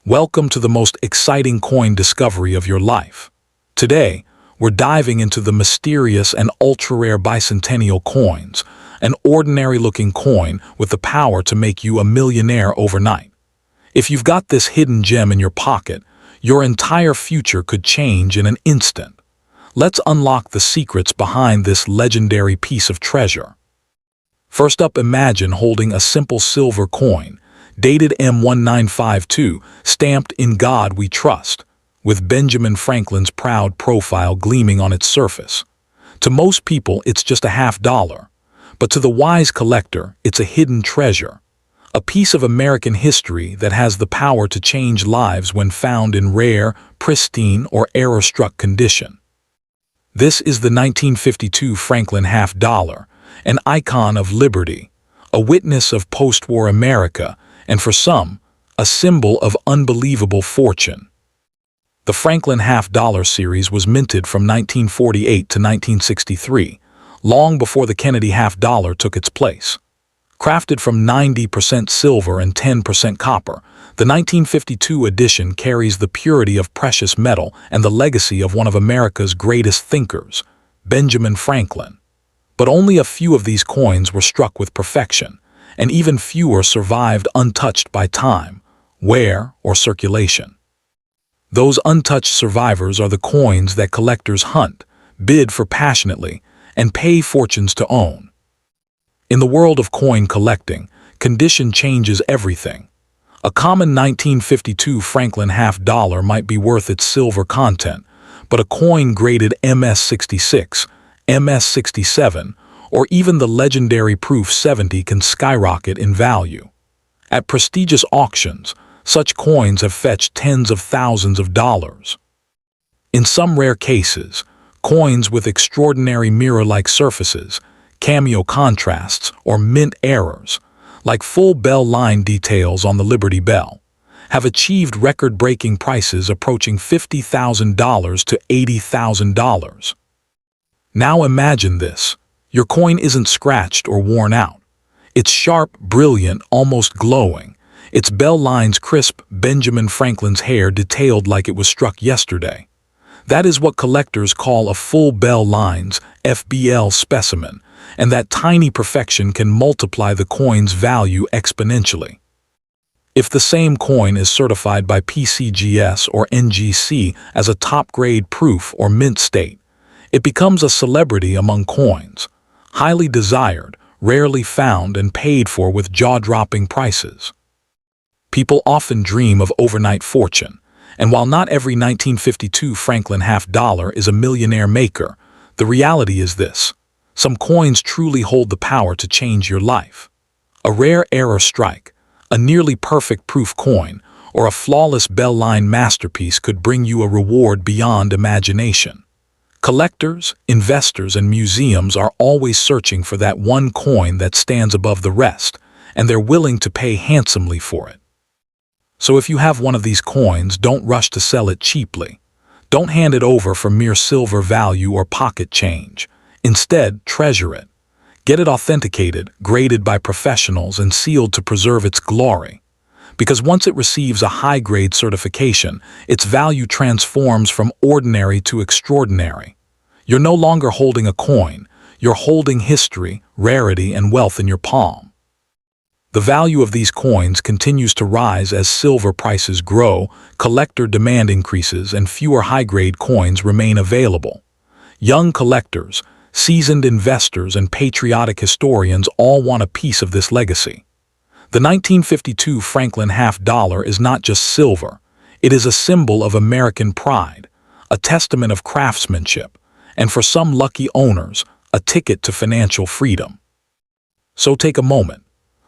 Welcome to the most exciting coin discovery of your life. Today, we're diving into the mysterious and ultra-rare bicentennial coins, an ordinary-looking coin with the power to make you a millionaire overnight. If you've got this hidden gem in your pocket, your entire future could change in an instant. Let's unlock the secrets behind this legendary piece of treasure. First up, imagine holding a simple silver coin, dated M1952, stamped "In God We Trust," with Benjamin Franklin's proud profile gleaming on its surface. To most people, it's just a $50, but to the wise collector, it's a hidden treasure, a piece of American history that has the power to change lives when found in rare, pristine, or error-struck condition. This is the 1952 Franklin $50, an icon of liberty, a witness of post-war America, and for some, a symbol of unbelievable fortune. The Franklin $50 series was minted from 1948 to 1963, long before the Kennedy $50 took its place. Crafted from 90% silver and 10% copper, the 1952 edition carries the purity of precious metal and the legacy of one of America's greatest thinkers, Benjamin Franklin. But only a few of these coins were struck with perfection, and even fewer survived untouched by time, wear, or circulation. Those untouched survivors are the coins that collectors hunt, bid for passionately, and pay fortunes to own. In the world of coin collecting, condition changes everything. A common 1952 Franklin $50 might be worth its silver content, but a coin graded MS66, MS67, or even the legendary Proof 70 can skyrocket in value. At prestigious auctions, such coins have fetched tens of thousands of dollars. In some rare cases, coins with extraordinary mirror-like surfaces, cameo contrasts, or mint errors, like full bell line details on the Liberty Bell, have achieved record-breaking prices approaching $50,000 to $80,000. Now imagine this. Your coin isn't scratched or worn out. It's sharp, brilliant, almost glowing. Its bell lines crisp, Benjamin Franklin's hair detailed like it was struck yesterday. That is what collectors call a full bell lines, FBL specimen, and that tiny perfection can multiply the coin's value exponentially. If the same coin is certified by PCGS or NGC as a top-grade proof or mint state, it becomes a celebrity among coins, highly desired, rarely found, and paid for with jaw-dropping prices. People often dream of overnight fortune, and while not every 1952 Franklin $50 is a millionaire maker, the reality is this: some coins truly hold the power to change your life. A rare error strike, a nearly perfect proof coin, or a flawless bell line masterpiece could bring you a reward beyond imagination. Collectors, investors, and museums are always searching for that one coin that stands above the rest, and they're willing to pay handsomely for it. So if you have one of these coins, don't rush to sell it cheaply. Don't hand it over for mere silver value or pocket change. Instead, treasure it. Get it authenticated, graded by professionals, and sealed to preserve its glory. Because once it receives a high-grade certification, its value transforms from ordinary to extraordinary. You're no longer holding a coin, you're holding history, rarity, and wealth in your palm. The value of these coins continues to rise as silver prices grow, collector demand increases, and fewer high-grade coins remain available. Young collectors, seasoned investors, and patriotic historians all want a piece of this legacy. The 1952 Franklin $50 is not just silver, it is a symbol of American pride, a testament of craftsmanship, and for some lucky owners, a ticket to financial freedom. So take a moment.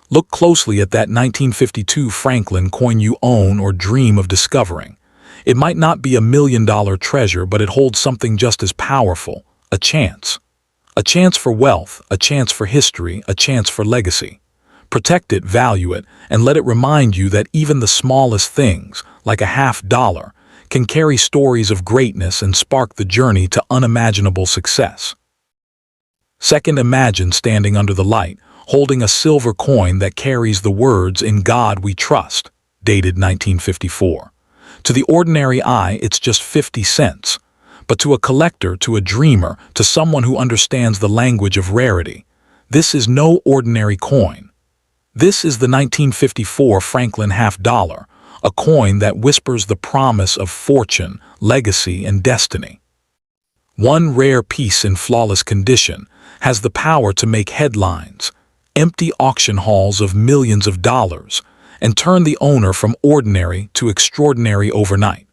Look closely at that 1952 Franklin coin you own or dream of discovering. It might not be a million-dollar treasure, but it holds something just as powerful: a chance. A chance for wealth, a chance for history, a chance for legacy. Protect it, value it, and let it remind you that even the smallest things, like a $50, can carry stories of greatness and spark the journey to unimaginable success. Second, imagine standing under the light, holding a silver coin that carries the words "In God We Trust," dated 1954. To the ordinary eye, it's just 50 cents. But to a collector, to a dreamer, to someone who understands the language of rarity, this is no ordinary coin. This is the 1954 Franklin half-dollar, a coin that whispers the promise of fortune, legacy, and destiny. One rare piece in flawless condition has the power to make headlines, empty auction halls of millions of dollars, and turn the owner from ordinary to extraordinary overnight.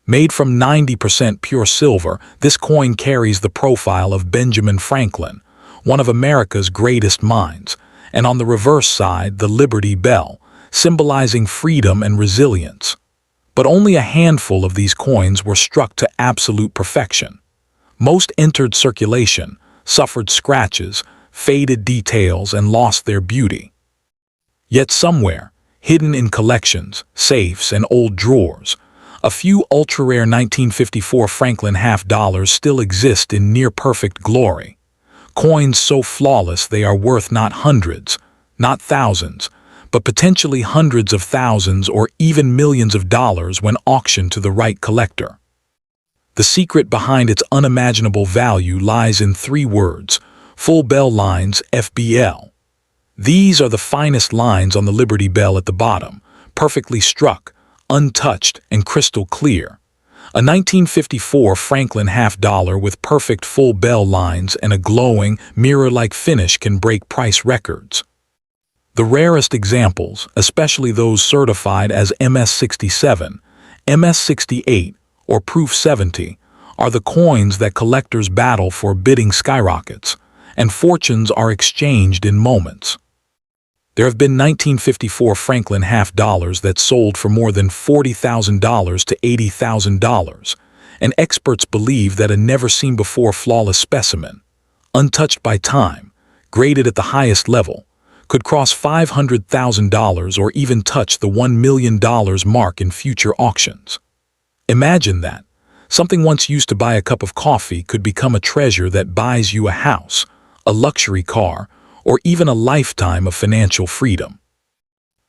Made from 90% pure silver, this coin carries the profile of Benjamin Franklin, one of America's greatest minds, and on the reverse side, the Liberty Bell, symbolizing freedom and resilience. But only a handful of these coins were struck to absolute perfection. Most entered circulation, suffered scratches, faded details, and lost their beauty. Yet somewhere, hidden in collections, safes, and old drawers, a few ultra-rare 1954 Franklin half-dollars still exist in near-perfect glory. Coins so flawless they are worth not hundreds, not thousands, but potentially hundreds of thousands or even millions of dollars when auctioned to the right collector. The secret behind its unimaginable value lies in 3 words: full bell lines, FBL. These are the finest lines on the Liberty Bell at the bottom, perfectly struck, untouched, and crystal clear. A 1954 Franklin half-dollar with perfect full bell lines and a glowing, mirror-like finish can break price records. The rarest examples, especially those certified as MS-67, MS-68, or Proof 70, are the coins that collectors battle for bidding skyrockets, and fortunes are exchanged in moments. There have been 1954 Franklin half-dollars that sold for more than $40,000 to $80,000, and experts believe that a never-seen-before flawless specimen, untouched by time, graded at the highest level, could cross $500,000 or even touch the $1 million mark in future auctions. Imagine that. Something once used to buy a cup of coffee could become a treasure that buys you a house, a luxury car, or even a lifetime of financial freedom.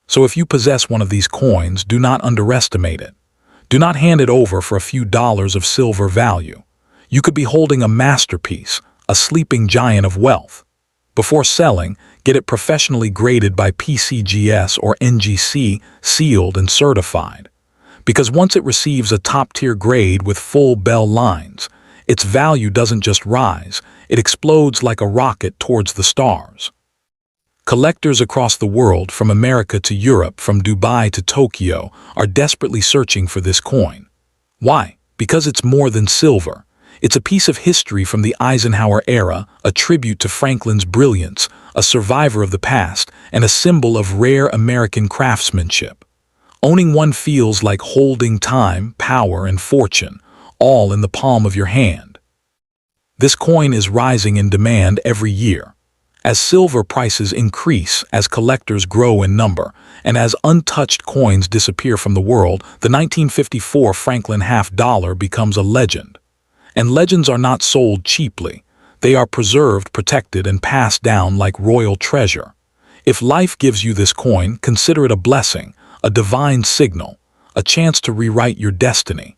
So if you possess one of these coins, do not underestimate it. Do not hand it over for a few dollars of silver value. You could be holding a masterpiece, a sleeping giant of wealth. Before selling, get it professionally graded by PCGS or NGC, sealed and certified. Because once it receives a top-tier grade with full bell lines, its value doesn't just rise, it explodes like a rocket towards the stars. Collectors across the world, from America to Europe, from Dubai to Tokyo, are desperately searching for this coin. Why? Because it's more than silver. It's a piece of history from the Eisenhower era, a tribute to Franklin's brilliance, a survivor of the past, and a symbol of rare American craftsmanship. Owning one feels like holding time, power, and fortune, all in the palm of your hand. This coin is rising in demand every year. As silver prices increase, as collectors grow in number, and as untouched coins disappear from the world, the 1954 Franklin half-dollar becomes a legend. And legends are not sold cheaply. They are preserved, protected, and passed down like royal treasure. If life gives you this coin, consider it a blessing, a divine signal, a chance to rewrite your destiny.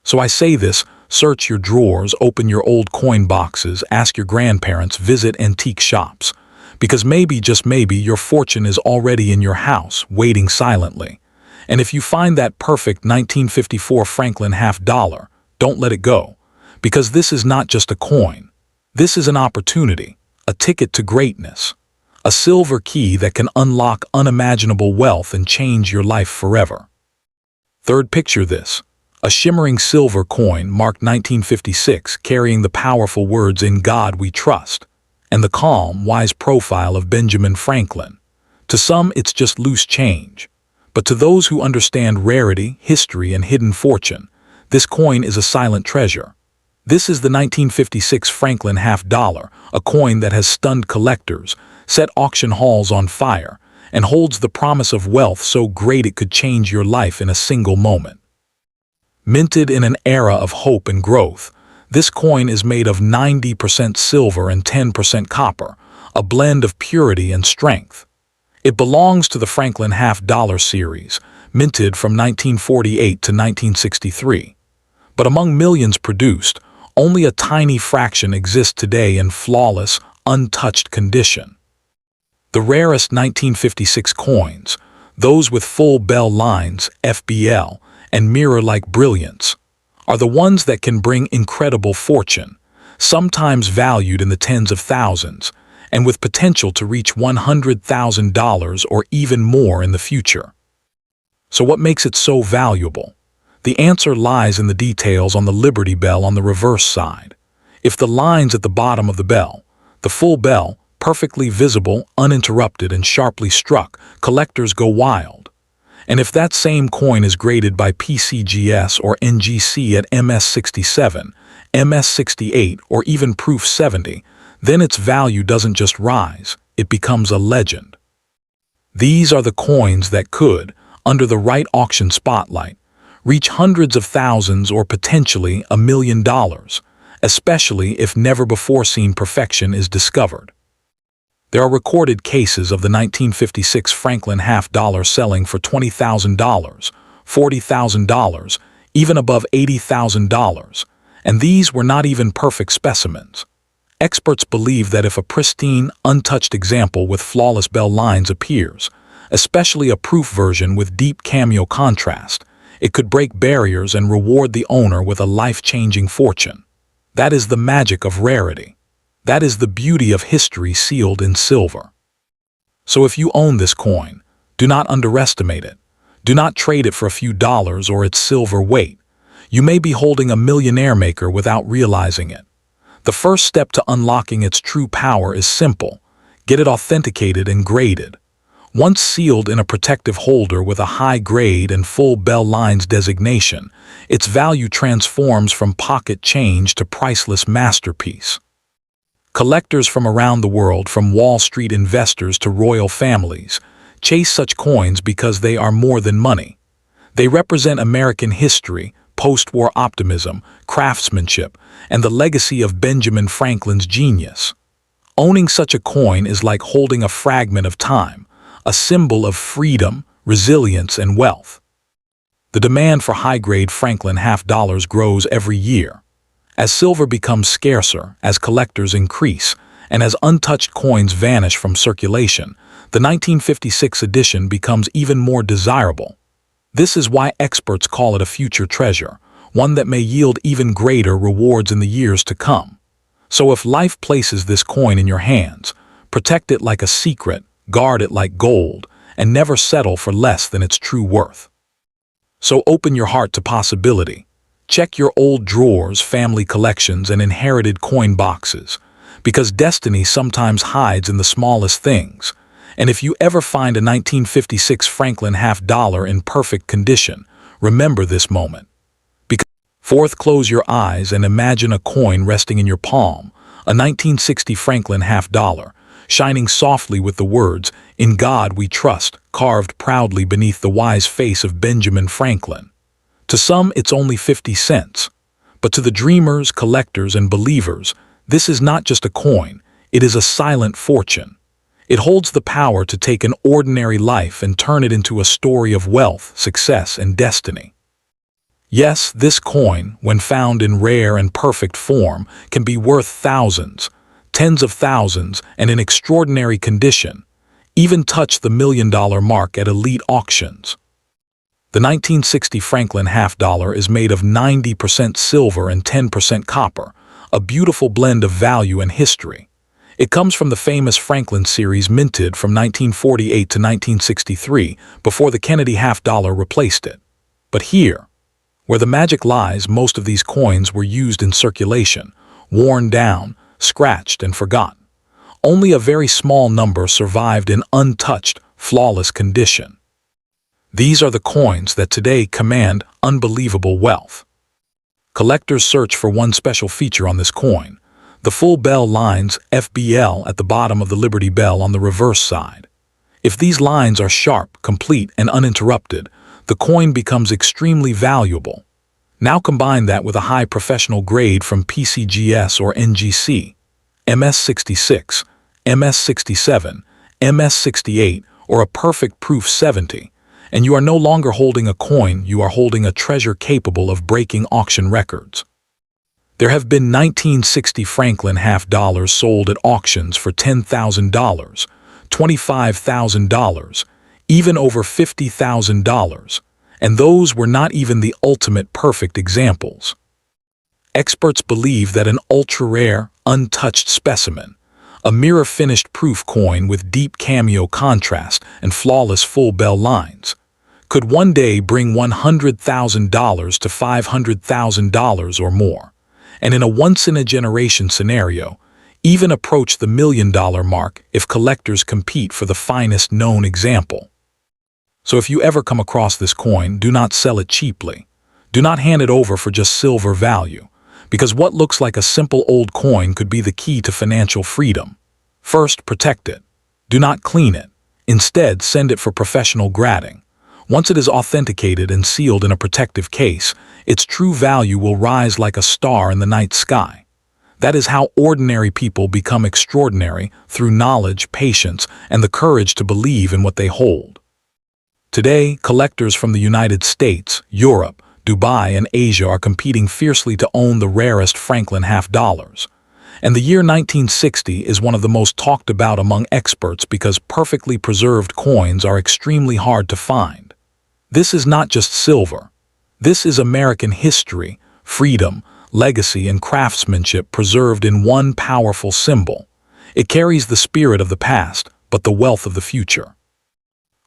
So I say this: search your drawers, open your old coin boxes, ask your grandparents, visit antique shops. Because maybe, just maybe, your fortune is already in your house, waiting silently. And if you find that perfect 1954 Franklin half-dollar, don't let it go. Because this is not just a coin. This is an opportunity, a ticket to greatness. A silver key that can unlock unimaginable wealth and change your life forever. Third, picture this. A shimmering silver coin marked 1956, carrying the powerful words "In God We Trust," and the calm, wise profile of Benjamin Franklin. To some, it's just loose change. But to those who understand rarity, history, and hidden fortune, this coin is a silent treasure. This is the 1956 Franklin half-dollar, a coin that has stunned collectors, set auction halls on fire, and holds the promise of wealth so great it could change your life in a single moment. Minted in an era of hope and growth, this coin is made of 90% silver and 10% copper, a blend of purity and strength. It belongs to the Franklin half-dollar series, minted from 1948 to 1963. But among millions produced, only a tiny fraction exists today in flawless, untouched condition. The rarest 1956 coins, those with full bell lines, FBL, and mirror-like brilliance, are the ones that can bring incredible fortune, sometimes valued in the tens of thousands, and with potential to reach $100,000 or even more in the future. So what makes it so valuable? The answer lies in the details on the Liberty Bell on the reverse side. If the lines at the bottom of the bell, the full bell, perfectly visible, uninterrupted, and sharply struck, collectors go wild. And if that same coin is graded by PCGS or NGC at MS67, MS68, or even Proof 70, then its value doesn't just rise, it becomes a legend. These are the coins that could, under the right auction spotlight, reach hundreds of thousands or potentially $1 million, especially if never-before-seen perfection is discovered. There are recorded cases of the 1956 Franklin half-dollar selling for $20,000, $40,000, even above $80,000, and these were not even perfect specimens. Experts believe that if a pristine, untouched example with flawless bell lines appears, especially a proof version with deep cameo contrast, it could break barriers and reward the owner with a life-changing fortune. That is the magic of rarity. That is the beauty of history sealed in silver. So if you own this coin, do not underestimate it. Do not trade it for a few dollars or its silver weight. You may be holding a millionaire maker without realizing it. The first step to unlocking its true power is simple. Get it authenticated and graded. Once sealed in a protective holder with a high grade and full bell lines designation, its value transforms from pocket change to priceless masterpiece. Collectors from around the world, from Wall Street investors to royal families, chase such coins because they are more than money. They represent American history, post-war optimism, craftsmanship, and the legacy of Benjamin Franklin's genius. Owning such a coin is like holding a fragment of time, a symbol of freedom, resilience, and wealth. The demand for high-grade Franklin half-dollars grows every year. As silver becomes scarcer, as collectors increase, and as untouched coins vanish from circulation, the 1956 edition becomes even more desirable. This is why experts call it a future treasure, one that may yield even greater rewards in the years to come. So if life places this coin in your hands, protect it like a secret, guard it like gold, and never settle for less than its true worth. So open your heart to possibility. Check your old drawers, family collections, and inherited coin boxes, because destiny sometimes hides in the smallest things. And if you ever find a 1956 Franklin half-dollar in perfect condition, remember this moment. Fourth, close your eyes and imagine a coin resting in your palm, a 1960 Franklin half-dollar, shining softly with the words, "In God We Trust," carved proudly beneath the wise face of Benjamin Franklin. To some, it's only 50 cents. But to the dreamers, collectors, and believers, this is not just a coin, it is a silent fortune. It holds the power to take an ordinary life and turn it into a story of wealth, success, and destiny. Yes, this coin, when found in rare and perfect form, can be worth thousands, tens of thousands, and in extraordinary condition, even touch the $1 million mark at elite auctions. The 1960 Franklin half-dollar is made of 90% silver and 10% copper, a beautiful blend of value and history. It comes from the famous Franklin series minted from 1948 to 1963, before the Kennedy half-dollar replaced it. But here, where the magic lies, most of these coins were used in circulation, worn down, scratched, and forgotten. Only a very small number survived in untouched, flawless condition. These are the coins that today command unbelievable wealth. Collectors search for one special feature on this coin, the full bell lines FBL at the bottom of the Liberty Bell on the reverse side. If these lines are sharp, complete, and uninterrupted, the coin becomes extremely valuable. Now combine that with a high professional grade from PCGS or NGC, MS66, MS67, MS68, or a perfect proof 70, and you are no longer holding a coin, you are holding a treasure capable of breaking auction records. There have been 1960 Franklin half dollars sold at auctions for $10,000, $25,000, even over $50,000, and those were not even the ultimate perfect examples. Experts believe that an ultra-rare, untouched specimen, a mirror-finished proof coin with deep cameo contrast and flawless full bell lines, could one day bring $100,000 to $500,000 or more, and in a once-in-a-generation scenario, even approach the $1 million mark if collectors compete for the finest known example. So if you ever come across this coin, do not sell it cheaply. Do not hand it over for just silver value, because what looks like a simple old coin could be the key to financial freedom. First, protect it. Do not clean it. Instead, send it for professional grading. Once it is authenticated and sealed in a protective case, its true value will rise like a star in the night sky. That is how ordinary people become extraordinary, through knowledge, patience, and the courage to believe in what they hold. Today, collectors from the United States, Europe, Dubai, and Asia are competing fiercely to own the rarest Franklin half dollars. And the year 1960 is one of the most talked about among experts because perfectly preserved coins are extremely hard to find. This is not just silver. This is American history, freedom, legacy, and craftsmanship preserved in one powerful symbol. It carries the spirit of the past, but the wealth of the future.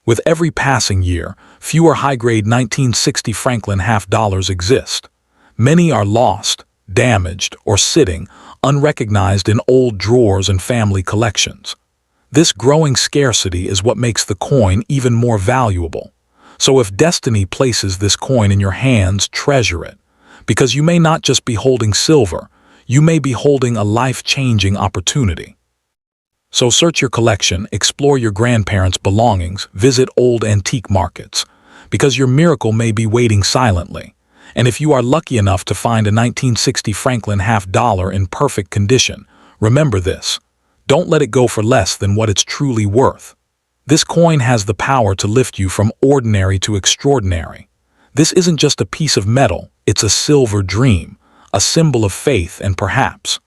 With every passing year, fewer high-grade 1960 Franklin half dollars exist. Many are lost, damaged, or sitting unrecognized in old drawers and family collections. This growing scarcity is what makes the coin even more valuable. So if destiny places this coin in your hands, treasure it, because you may not just be holding silver, you may be holding a life-changing opportunity. So search your collection, explore your grandparents' belongings, visit old antique markets, because your miracle may be waiting silently. And if you are lucky enough to find a 1960 Franklin half dollar in perfect condition, remember this: don't let it go for less than what it's truly worth. This coin has the power to lift you from ordinary to extraordinary. This isn't just a piece of metal, it's a silver dream, a symbol of faith and perhaps